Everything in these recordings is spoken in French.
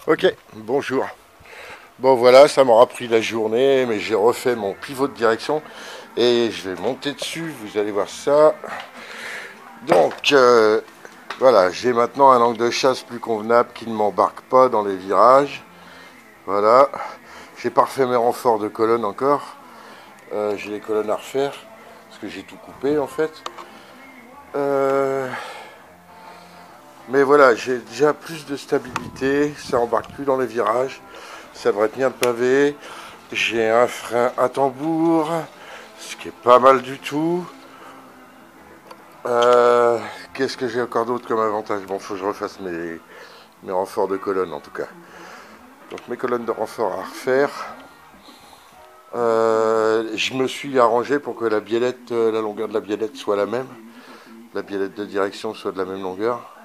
Ok, bonjour. Bon voilà, ça m'aura pris la journée, mais j'ai refait mon pivot de direction et je vais monter dessus, vous allez voir ça. Donc voilà, j'ai maintenant un angle de chasse plus convenable qui ne m'embarque pas dans les virages. Voilà, j'ai pas refait mes renforts de colonnes encore. J'ai les colonnes à refaire parce que j'ai tout coupé en fait. Mais voilà, j'ai déjà plus de stabilité, ça embarque plus dans les virages, ça devrait tenir le pavé. J'ai un frein à tambour, ce qui est pas mal du tout. Qu'est-ce que j'ai encore d'autre comme avantage? Bon, faut que je refasse mes renforts de colonne en tout cas. Donc mes colonnes de renfort à refaire. Je me suis arrangé pour que la biellette, la longueur de la biellette soit la même. La biellette de direction soit de la même longueur.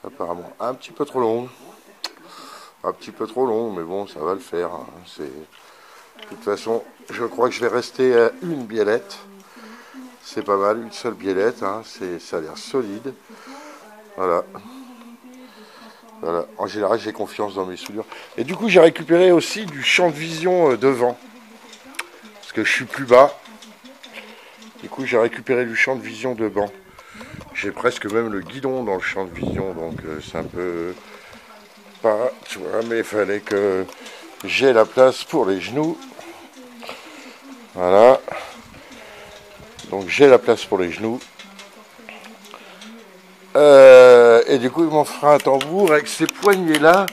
Apparemment un petit peu trop long. Un petit peu trop long, mais bon, ça va le faire. Hein. De toute façon, je crois que je vais rester à une biellette. C'est pas mal, une seule biellette. Hein. Ça a l'air solide. Voilà. Voilà. En général, j'ai confiance dans mes soudures. Et du coup, j'ai récupéré aussi du champ de vision devant. Parce que je suis plus bas. Du coup, j'ai récupéré du champ de vision devant. J'ai presque même le guidon dans le champ de vision. Donc, c'est un peu... pas, tu vois, mais il fallait que j'ai la place pour les genoux. Voilà. Donc j'ai la place pour les genoux. Et du coup, mon frein à tambour avec ces poignées là,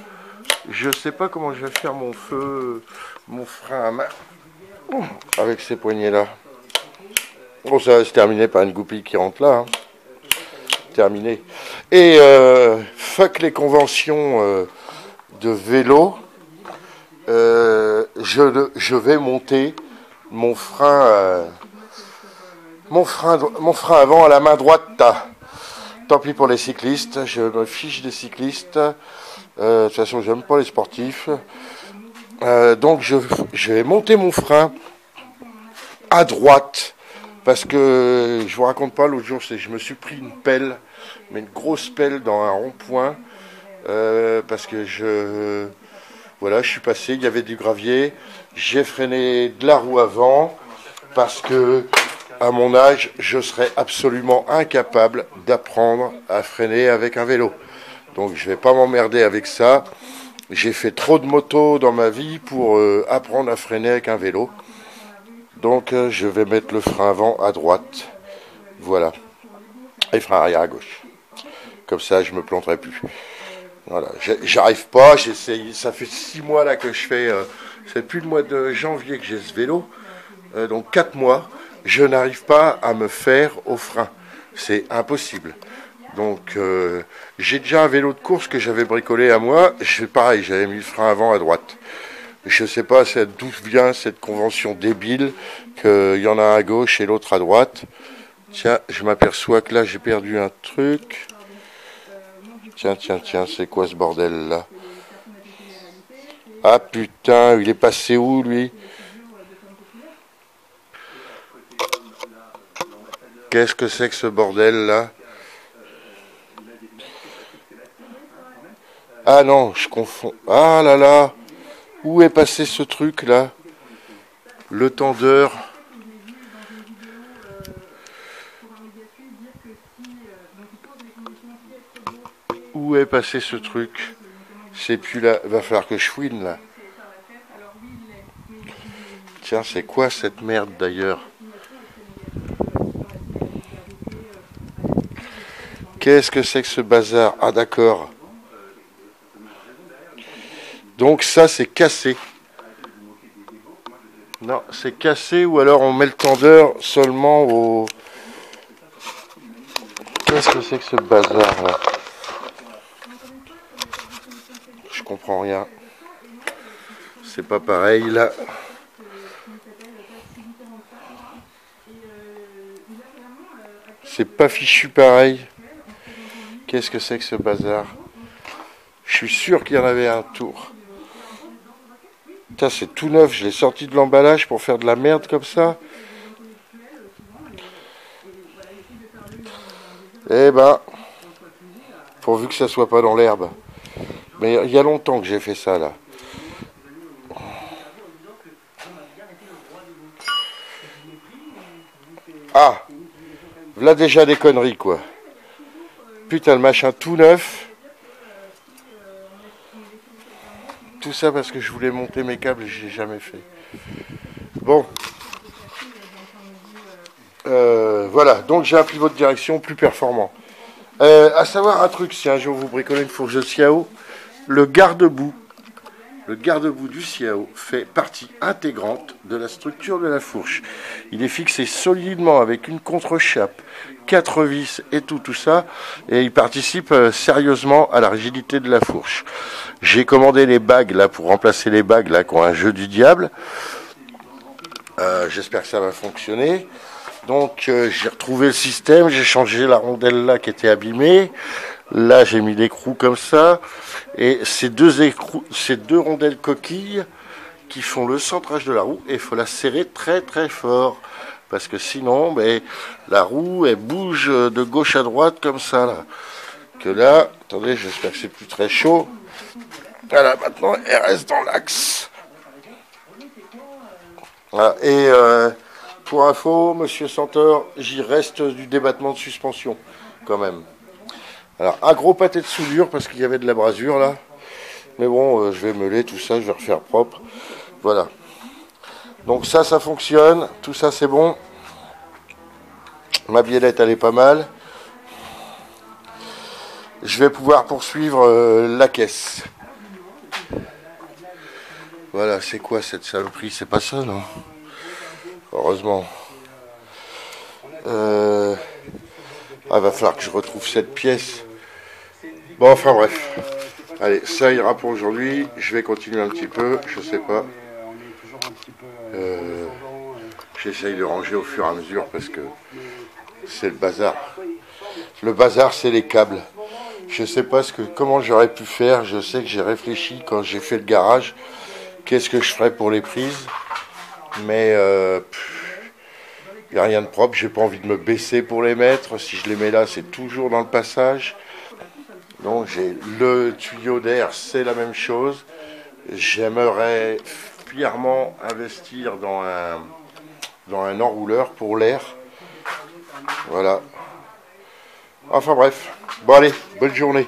je sais pas comment je vais faire mon frein à main avec ces poignées là. Bon, ça va se terminer par une goupille qui rentre là. Hein. Terminé. Et fuck les conventions de vélo. Je vais monter mon frein avant à la main droite. Tant pis pour les cyclistes, je me fiche des cyclistes. De toute façon, j'aime pas les sportifs. Donc, je vais monter mon frein à droite. Parce que je vous raconte pas, l'autre jour, je me suis pris une pelle, mais une grosse pelle dans un rond-point. Parce que je suis passé, il y avait du gravier. J'ai freiné de la roue avant. Parce que à mon âge, je serais absolument incapable d'apprendre à freiner avec un vélo. Donc je ne vais pas m'emmerder avec ça. J'ai fait trop de moto dans ma vie pour apprendre à freiner avec un vélo. Donc je vais mettre le frein avant à droite. Voilà. Et frein arrière à gauche. Comme ça, je ne me planterai plus. Voilà. J'arrive pas, j'essaye. Ça fait 6 mois là que je fais. C'est depuis le mois de janvier que j'ai ce vélo. Donc 4 mois. Je n'arrive pas à me faire au frein. C'est impossible. Donc j'ai déjà un vélo de course que j'avais bricolé à moi. Pareil, j'avais mis le frein avant à droite. Je ne sais pas d'où vient cette convention débile qu'il y en a un à gauche et l'autre à droite. Tiens, je m'aperçois que là j'ai perdu un truc. Tiens, c'est quoi ce bordel là? Ah putain, il est passé où lui? Qu'est-ce que c'est que ce bordel là? Ah non, je confonds. Ah là là, où est passé ce truc là? Le tendeur. Où est passé ce truc? C'est plus là. Va falloir que je fouine là. Tiens, c'est quoi cette merde d'ailleurs? Qu'est-ce que c'est que ce bazar? Ah d'accord. Donc ça c'est cassé. Non, c'est cassé ou alors on met le tendeur seulement au... Qu'est-ce que c'est que ce bazar là? Je comprends rien. C'est pas pareil là. C'est pas fichu pareil. Qu'est-ce que c'est que ce bazar? Je suis sûr qu'il y en avait un tour. Putain, c'est tout neuf, je l'ai sorti de l'emballage pour faire de la merde comme ça. Eh ben, pourvu que ça soit pas dans l'herbe. Mais il y a longtemps que j'ai fait ça, là. Ah, là déjà des conneries, quoi. Putain, le machin tout neuf. Tout ça parce que je voulais monter mes câbles et je l'ai jamais fait. Bon. Voilà, donc j'ai un pivot de direction plus performant. À savoir un truc, si un jour vous bricolez une fourche de Xiao, le garde-boue du Xiao fait partie intégrante de la structure de la fourche. Il est fixé solidement avec une contre-chape, 4 vis et tout ça, et il participe sérieusement à la rigidité de la fourche. J'ai commandé les bagues là pour remplacer les bagues là qui ont un jeu du diable. J'espère que ça va fonctionner. Donc j'ai retrouvé le système, j'ai changé la rondelle là qui était abîmée. Là j'ai mis l'écrou comme ça. Et ces deux rondelles coquilles qui font le centrage de la roue, et il faut la serrer très très fort. Parce que sinon, la roue elle bouge de gauche à droite comme ça là. Que là, attendez, j'espère que c'est plus très chaud. Voilà, maintenant elle reste dans l'axe. Voilà, et pour info, monsieur Senteur, j'y reste du débattement de suspension, quand même. Alors, un gros pâté de soudure, parce qu'il y avait de la brasure, là. Mais bon, je vais meuler tout ça, je vais refaire propre. Voilà. Donc ça fonctionne. Tout ça, c'est bon. Ma biellette, elle est pas mal. Je vais pouvoir poursuivre la caisse. Voilà, c'est quoi cette saloperie? C'est pas ça, non? Heureusement. Va falloir que je retrouve cette pièce. Bon, enfin bref. Allez, ça ira pour aujourd'hui. Je vais continuer un petit peu, je sais pas. J'essaye de ranger au fur et à mesure parce que c'est le bazar. Le bazar, c'est les câbles. Je sais pas comment j'aurais pu faire. Je sais que j'ai réfléchi quand j'ai fait le garage. Qu'est-ce que je ferais pour les prises? Mais il n'y a rien de propre. J'ai pas envie de me baisser pour les mettre. Si je les mets là, c'est toujours dans le passage. Donc j'ai le tuyau d'air, c'est la même chose. J'aimerais fièrement investir dans un enrouleur pour l'air. Voilà. Enfin bref. Bon allez, bonne journée.